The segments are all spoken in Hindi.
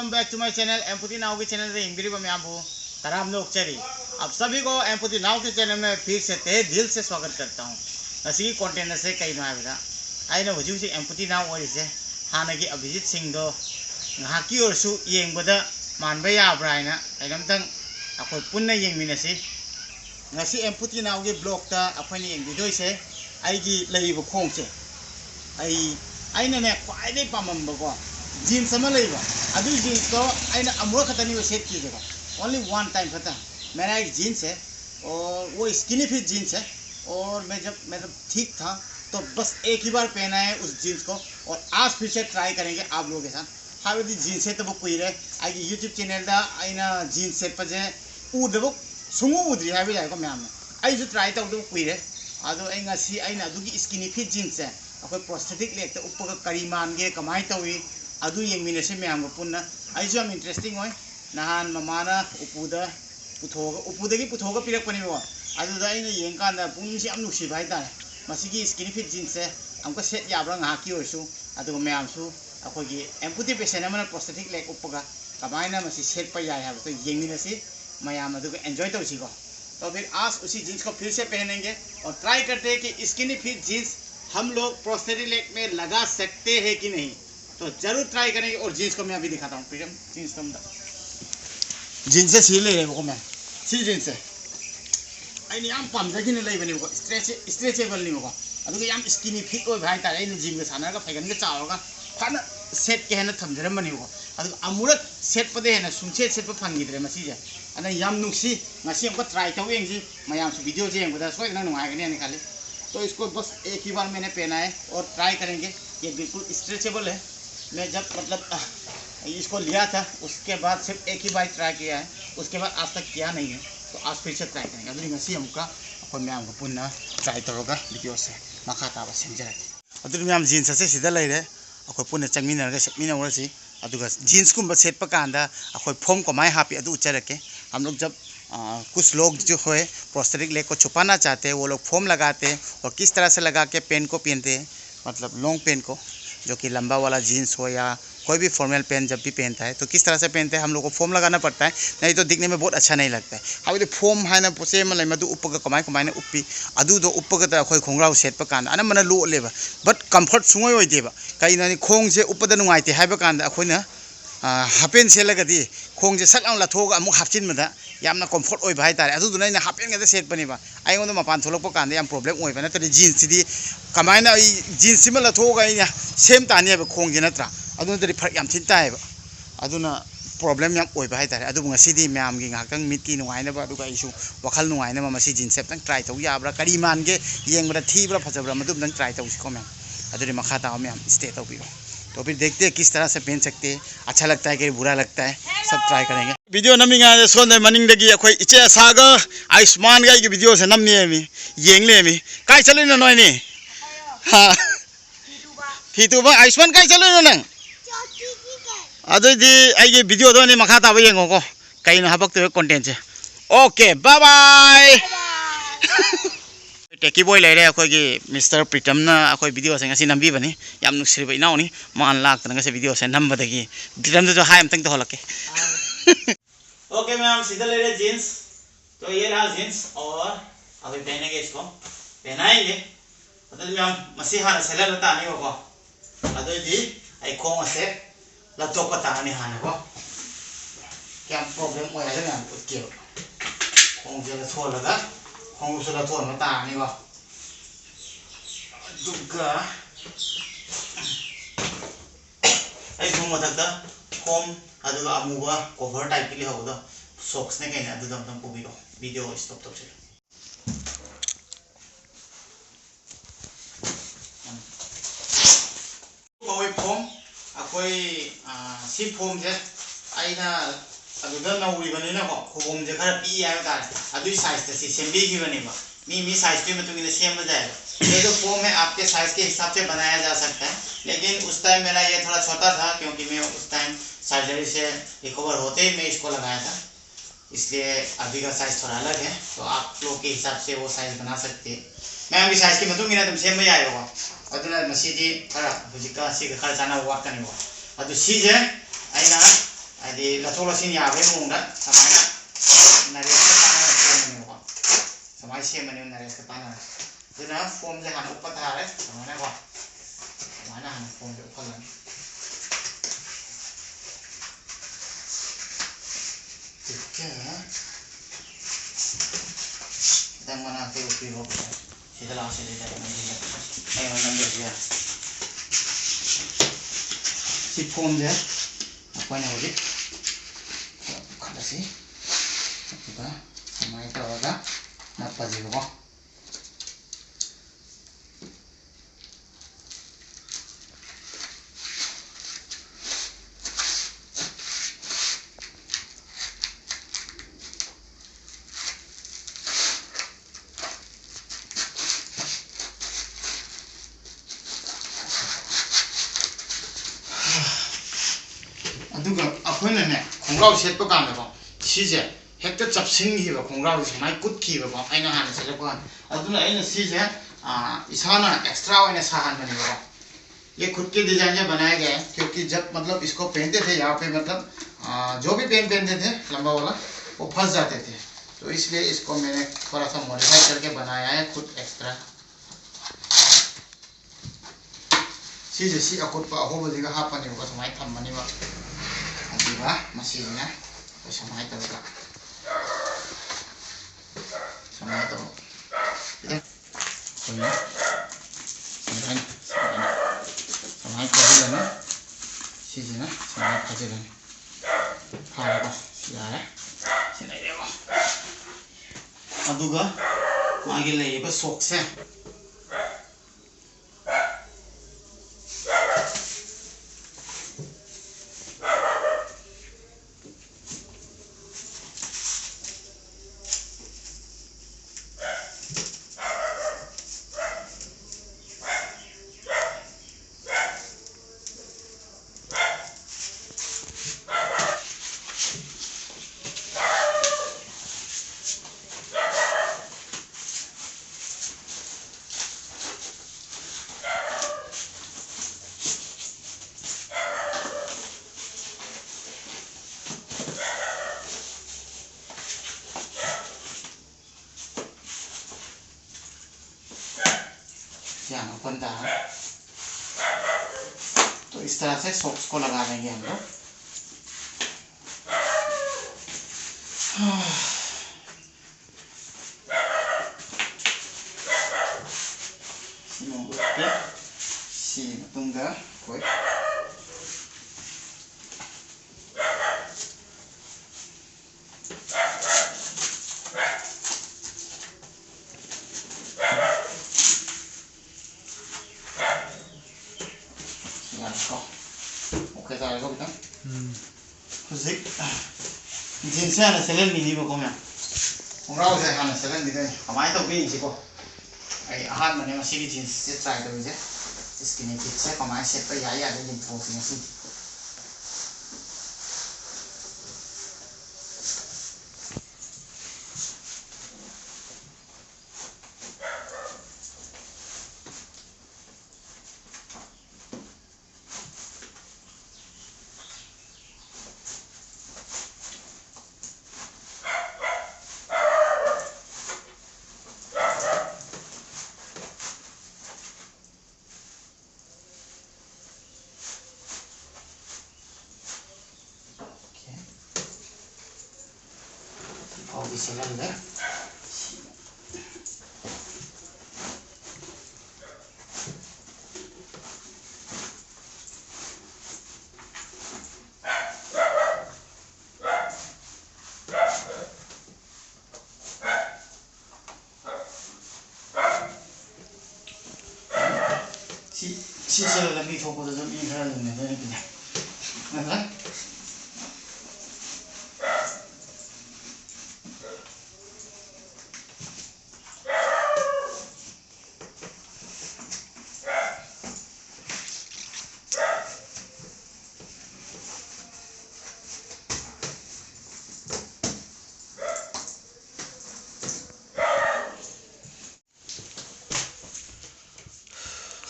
Welcome back to my channel amputee now के चैनल से इंग्री मैम तराम लोग चली। अब सभी को एम्पुटी नाउ के चैनल में फिर से तहे दिल से स्वागत करता हूँ। असी कंटेंट से कई नायबदा आइना हुजी एम्पुटी नाउ ओरिसे हाना की अभिजीत सिंह दो ngahaki orsu yengbada manba yabra ina kaidamtang akoi punna yengminasi ngasi emputi naw ge blog ta akhoni yengdoi se aigi leiba khongche aina ne kwaidai pamamba ko jeans ama leiba adu jeans ko aina amura khatani we set ki jega only one time khata मेरा एक जीन्स है और वो स्किनी फिट जीन्स है और मैं जब ठीक था तो बस एक ही बार पहना है उस जीन्स को और आज फिर से ट्राई करेंगे आप लोगों के साथ। हाबी जीन्स से तब कुछ आई यूट्यूब चैनल आईना जीन्स से पजे उदब सुंगू उद्री है को मैम आई ट्राई तब कुछ अभी स्किनी फिट जीन्स है अखोई प्रोस्थेटिक लेग उपग करी मानगे कमाई तौई अदु येंगमिनसे मैम पुनः आई याम इंटरेस्टिंग होय नहान ममाना उपुदगी पुथोगा पिरकपनिबो अदुदा आइना येंकांदा पुंगसे याम नुसिबा हाइतारे मसिगी स्किनी फिट जीन्स से हमको सेट याब्रा ngahaki ओरसु अदुगा मैमसु अखोगी एम्पुटी पेशेंट अमना प्रोस्थेटिक लेग उपगा कमाइना मसी सेट प याय हाबो तो येंगमिनसे मयाम अदुगा एंजॉय तौसिको। तो फिर आज उसी जीन्स को फिर से पहनेंगे और ट्राई करते हैं कि स्किनी फिट जीन्स हम लोग प्रोस्थेटिक लेग में लगा सकते हैं कि नहीं। तो जरूर ट्राई करेंगे और जीन्स को मैं अभी दिखाता हूँ। प्रीतम जीन्स तुम जीन्स से ले रहे को मैं सी जीन्स है आई याम पामजगी ने लेबनी को स्ट्रेचेबल नहीं को अदुगा याम स्किनी फिट हो भाई तारे इन जिम के सानरगा फैगन के चावगा फाना सेट के हेना थमजरमनी को अदुगा अमुरक सेट पदे हेना सुंसे सेट प फंगिद्रे मसी जे अना याम नुक्सी ngasi हमको ट्राई तौ एंजी मयाम से वीडियो जे एंगदा सोइना नुंगाइगनी ने खाली। तो इसको बस एक ही बार मैंने पहना है और ट्राई करेंगे। ये बिल्कुल स्ट्रेचेबल है। मैं जब मतलब इसको लिया था उसके बाद सिर्फ एक ही बार ट्राई किया है, उसके बाद आज तक किया नहीं है। तो आज फिर से ट्राई करेंगे। अभी ngasi हमका अपन मैम को पुनः ट्राई तौरगा वीडियो से मखा ताबा सेंजरे अदुर मैम जीन्स से सीधा लेरे अखोय पुनः चंगमिनरगा सेटमिनवरसी अदुगा जीन्स कुंबा सेटप कांदा अखोय फोम को माय हापी अदु उचरके। हम लोग जब कुछ लोग जो है प्रोस्थेटिक लेग को छुपाना चाहते हैं वो लोग फोम लगाते हैं और किस तरह से लगा के पेन को पहनते हैं, मतलब लॉन्ग पेन को जो कि लंबा वाला जीन्स हो या कोई भी फॉर्मल पेन जब भी पहनता है तो किस तरह से पहनते हैं हम लोग को फोम लगाना पड़ता है, नहीं तो दिखने में बहुत अच्छा नहीं लगता है। हाबी फोम है ना पोसे में मधु उपग कमाई कमाई ने उपी अदुदो उपगद अखोय खोंग्राव सेटप कान अन मन लो लेबा बट कंफर्ट सुंगोय होइदेबा कई ननि खोंग से उपद नुंगाइते हाइबा कान अखोयना हापेन सेलगदी खोंग से सक लाथोगा अमुक हापचिन मदा यामना कंफर्ट ओइ भाई तारे अदुदुना इन हापेन गदा सेट बनिबा आइगोंद मपान थोलक कान याम प्रॉब्लम ओइबा नतरे जीन्स सिदी कमाइना जीन्स सिम लाथोगा इन सेम तानिबा खोंग जे नत्रा अदुनतरी फरक याम थिन ताइबा अदुना प्रॉब्लम याम ओइबा हाइ तारे अदुबु ngasiदी मैम गी ngakang मिटकी नुंगाइनबा अदुगा इशु वखल नुंगाइनबा मसी जीन्स सेप तंग ट्राई तौ याब्रा करी मानगे येंगबरा थीब्रा फजबरा मदुब नंग ट्राई तौ सिको मैम अदुरी मखा ताव मैम स्टे तौ बिरो। तो फिर देखते हैं किस तरह से पहन सकते हैं, अच्छा लगता है कि बुरा लगता है, सब ट्राई करेंगे। वीडियो नमिंगा सोने मनिंगदगी अखोय इचे सागा आयुष्मान गाई की वीडियो से नमने मी येंगले मी काय चलिनो नोयनी हां फितुबा आयुष्मान काय चलिनो नंग अदुदी आइगे वीडियो दोनी मखा ताबा येंगो को कई न हबक तो कंटेंट से ओके बाय बाय टेकी बॉय लेरे अखोगी मिस्टर प्रीतम ना अखोई वीडियो से ngasi नंबी बनी याम नुसिबा इनाउनी मान लाक तना ngasi वीडियो से नंबदगी प्रीतम जो हाय हमतंग तो होलके ओके मैम सीधा ले रहे जीन्स। तो ये रहा जीन्स और अभी पहनेंगे इसको पहनाएंगे मतलब मैम मसी हाना सेला लता नहीं होगा अदो दी आई खोंग से लतो पता नहीं हाना को क्या प्रॉब्लम हो है मैम उसके खोंग से लतो लगा खोंग से लतो मता नहीं को दुगा आई खोंग मता खोम अदुगा अमुगा कवर टाइप के लिए होगा सॉक्स ने कहीं अदुगा हम तुमको वीडियो स्टॉप तब से कोई फॉर्म कोई सी फॉर्म जे आइना अदुगा नौरी बने ना को फॉर्म जे खरा पी आया था अदुई साइज से सेंबी की बने बा मी साइज पे में तो इन्हें सेम जाएगा। ये जो फॉर्म है आपके साइज के हिसाब से बनाया जा सकता है, लेकिन उस टाइम मेरा ये थोड़ा छोटा था क्योंकि मैं उस टाइम सर्जरी से रिकवर होते ही मैं इसको लगाया था, इसलिए अभी का साइज थोड़ा अलग है। तो आप लोग के हिसाब से वो साइज बना सकते हैं। मैं अभी साइज की मतूंगी ना तुम सेम में आए होगा अदुना मसीदी खरा हुजिका सी खरा जाना वाट कनी हो अदु सी जे आइना ꯍꯥꯏꯗꯤ ꯂꯆꯣꯛ ꯂꯆꯤꯟ ꯌꯥꯕꯒꯤ ꯃꯑꯣꯡꯗ ꯁꯨꯃꯥꯏꯅ ꯅꯔꯦꯁꯀ ꯇꯥꯟꯅꯔ ꯁꯦꯝꯕꯅꯦꯕꯀꯣ ꯁꯨꯃꯥꯏꯅ ꯁꯦꯝꯕꯅꯦꯕ ꯅꯔꯦꯁꯀ ꯇꯥꯟꯅꯔ ꯑꯗꯨꯅ ꯐꯣꯝꯁꯦ ꯍꯥꯟꯅ ꯎꯞꯄ ꯇꯥꯔꯦ ꯁꯨꯃꯥꯏꯅꯀꯣ ꯁꯨꯃꯥꯏꯅ ꯍꯥꯟꯅ ꯐꯣꯝꯁꯦ ꯎꯞꯍꯜꯂꯅꯤ खितंग मनाते उपयोग सीधा से ले जाए नंबर सी फोम जे अपन हो जी खलसी हमारे तौर नपजीबो अखोने खोंग्राव सेटप कानको सिजे हेक्ट चपसिनगिबा खोंग्राव समाय कुटखिबा आइना हाना सेटप अदुना आइना सिजे इसाना एक्स्ट्रा ओइना साहनबनेबा ये खुद के डिजाइन से बनाया गया है क्योंकि जब मतलब इसको पहनते थे यहाँ पे मतलब जो भी पेन पहनते थे लंबा वाला वो फंस जाते थे तो इसलिए इसको मैंने थोड़ा सा मॉडिफाई करके बनाया है खुद एक्स्ट्रा सिजे सी अकुटपा अहोबदिगा हापनेबा समाय थम्मनेबा अदुगा मसीना समाय तबगा समाय तो समाय फजलना सिजना समाय फजलना फारबा यारे सिनाइरेबा अदुगा मागे लेबा सोक्से तो इस तरह से सॉक्स को लगा देंगे हम लोग ओके तारे को बिता जींस है ना सेलन मिनी बको मैं उंगराव से हाना सेलन मिनी हमारे तो भी इसी को आई आहार मने मसीकी जींस से ट्राई तो मुझे इसकी नहीं फिट से हमारे सेट पर यार यार दिन फोर्स में सी और भी सेलन है सी से लंबी फोको तो जब इधर लेने देने के लिए मतलब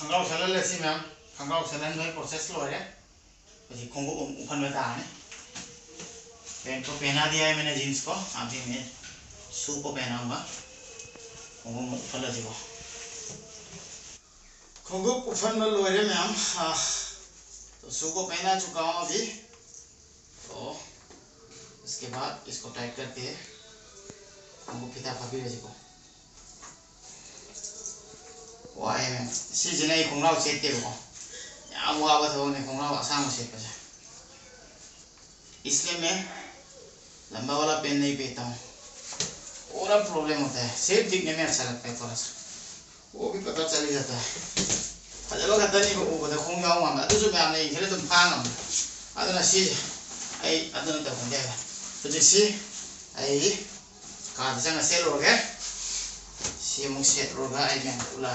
खंगाव सेलन लेसी मैम खंगाव सेलन में प्रोसेस लो है પછી ખોંગો ઉફન में ताने पैंट को पहना दिया है मैंने जीन्स को, अभी मैं शू को पहनाऊंगा। खुंगुप उफल को खुंगुप उफल लोरे मैम। तो शू को पहना चुका हूँ अभी। तो इसके बाद इसको टाइट करके खुंगुप फिता फाबी को वाए मैम सिजने खुंगराव सेते को या वाबा थोने खुंगराव आसाम सेत पे, इसलिए मैं लंबा वाला पेन नहीं पहनता हूँ। और अब प्रॉब्लम होता है, शेप दिखने में अच्छा लगता है थोड़ा सा, वो भी पता चल ही जाता है। फजल का तनी को वो देखो खुंगाव हम अदुसु मैम ने इधर तुम फांग हम अदुना सी आई अदुना तो खुंगाव तो जैसे आई कार्ड संग सेल हो गया सी मुझ सेट होगा आई मैं उला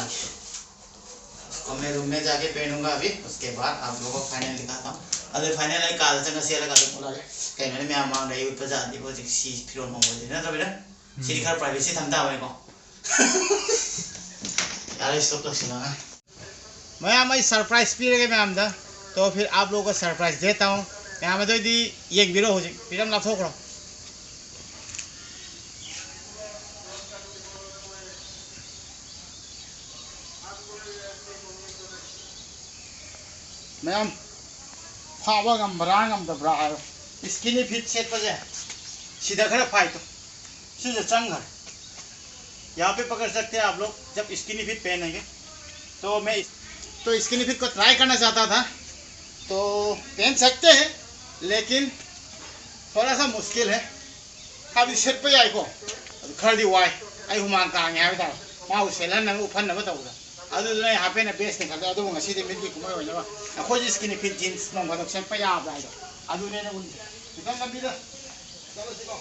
तो मैं रूम में जाके पहनूंगा अभी। उसके बाद आप लोगों को फाइनल दिखाता हूँ। अगर फाइनल आई कार्ड संग सेल लगा तो उला कहीं मैंने मैं मांग रही हूँ पचास दिवस एक सी फिर होंगे जिन्हें तो बेटा सी दिखा प्राइवेसी थमता है को यार इस तो सुना मैं सरप्राइज पी रहे मैम दा। तो फिर आप लोगों को सरप्राइज देता हूँ। यहाँ में तो ये बिरो हो जाए फिर हम लाभ करो मैम फावा गम बरांग गम दबरा आयो स्किनी फिट सेट पर जाए सीधा खड़ा फाइट तो सीधे चंगर यहाँ पे पकड़ सकते हैं आप लोग जब स्किनी फिट पहनेंगे। तो मैं तो स्किनी फिट को ट्राई करना चाहता था, तो पहन सकते हैं लेकिन थोड़ा सा मुश्किल है। अब इस सेट पे आई को खड़ी वाई आई हुमांग का यहाँ पे था माँ सेलन नंग उफन नंग बताऊँ अदुना यहाँ पे ना बेस निकलता अदुना nga सीधे मिलके कुमार हो जावा अखोज स्किनी फिट जीन्स नंग बदक सेट पे यहाँ आए तो अदुने ना उन इधर लंबी दा चलो चलो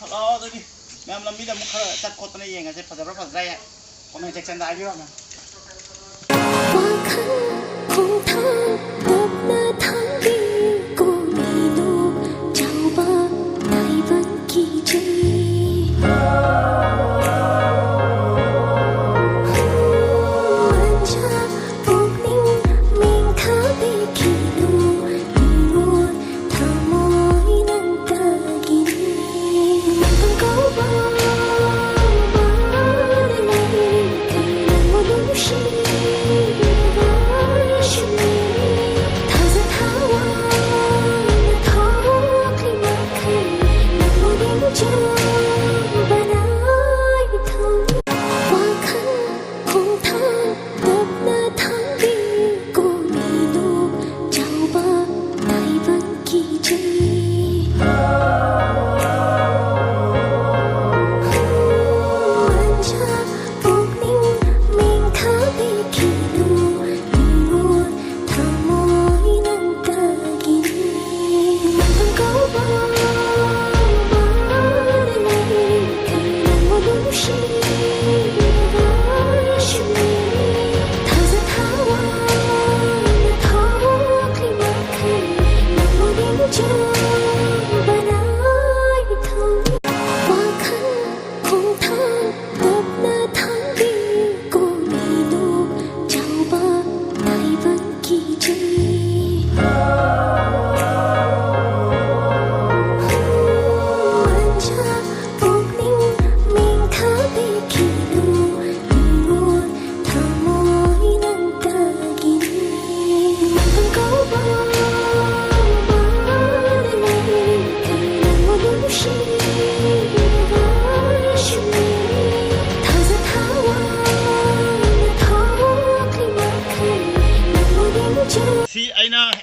hello tôi đi em làm biết là một khởi chắc cột này gì ngay sẽ phải rất là dày còn mình chắc chắn đại biết không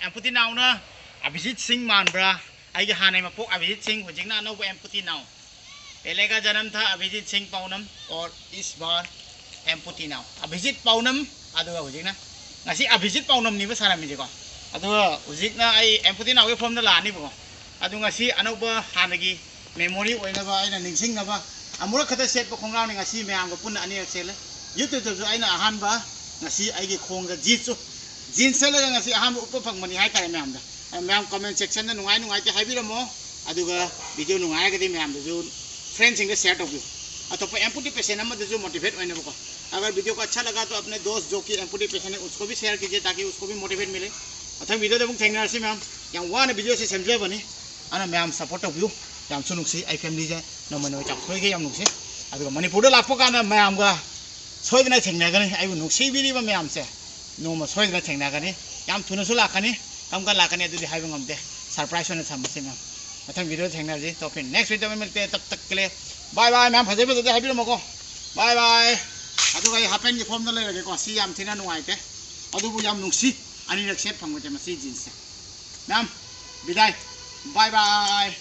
amputee now ना अभिजीत सिंह मानब्रा आई हाने मपोक अभिजीत सिंह हुजिंग ना अनोब एम्पुटी नाउ पहले का जन्म था अभिजीत सिंह पाउनम और इस बार एम्पुटी नाउ अभिजीत पाउनम अदुगा हुजिंग ना ngasi अभिजीत पाउनम निबो सारामिजे को अदुगा हुजिंग ना आई एम्पुटी नाउ के फॉर्म दा लानी बो अदु ngasi अनोब हानगी मेमोरी ओइनबा आइना निंगसिंगबा अमुरा खता सेट खोंगाव नि ngasi मैम को पुन अनी सेले यूट्यूब तो आइना अहानबा ngasi आइगे खोंग जीचो जीन्स सेलगा ngasi अहान उप फंगमनि हाय तारे मैम दा मैम कमेंट सेक्शन दा नुंगाय नुंगाय ते हाइबिरमो अदुगा वीडियो नुंगाय गदि मैम दजु फ्रेंड्स सिंग शेयर तोबि अतोप एम्पुटी पेशेंट नंबर दजु मोटिवेट ओइनबको। अगर वीडियो को अच्छा लगा तो अपने दोस्त जो कि एम्पुटी पेशेंट है उसको भी शेयर कीजिए ताकि उसको भी मोटिवेट मिले। मथंग वीडियो दे थेंगनारसी मैम याम वाना वीडियो से सेमजबनी आना मैम सपोर्ट तौबियो याम सुनुसी आई फैमिली जे नमन वे चाखोइगे याम नुसी अदुगा मणिपुर लापो काना मैम गा सोइदना थेंगनागनी आइबु नुसी बिरिबा मैम से नोमा सोइदना थेंगनागनी याम थुनसु लाखानी कमका लाखानी अदुदि हाइबो ngamde सरप्राइज होना थमसे मैम मथंग वीडियो थेंगनारजी तो फिर नेक्स्ट वीडियो में मिलते हैं तब तक के लिए बाय बाय मैम फजे फजे हाइबिरो मको बाय बाय अदुगा हापेन की फॉर्म न लेरगे को सी याम थिना नुआइते अदुबु याम नुसी अनिरक सेट फंगोते मसी जींस मैम विदाई बाय बाय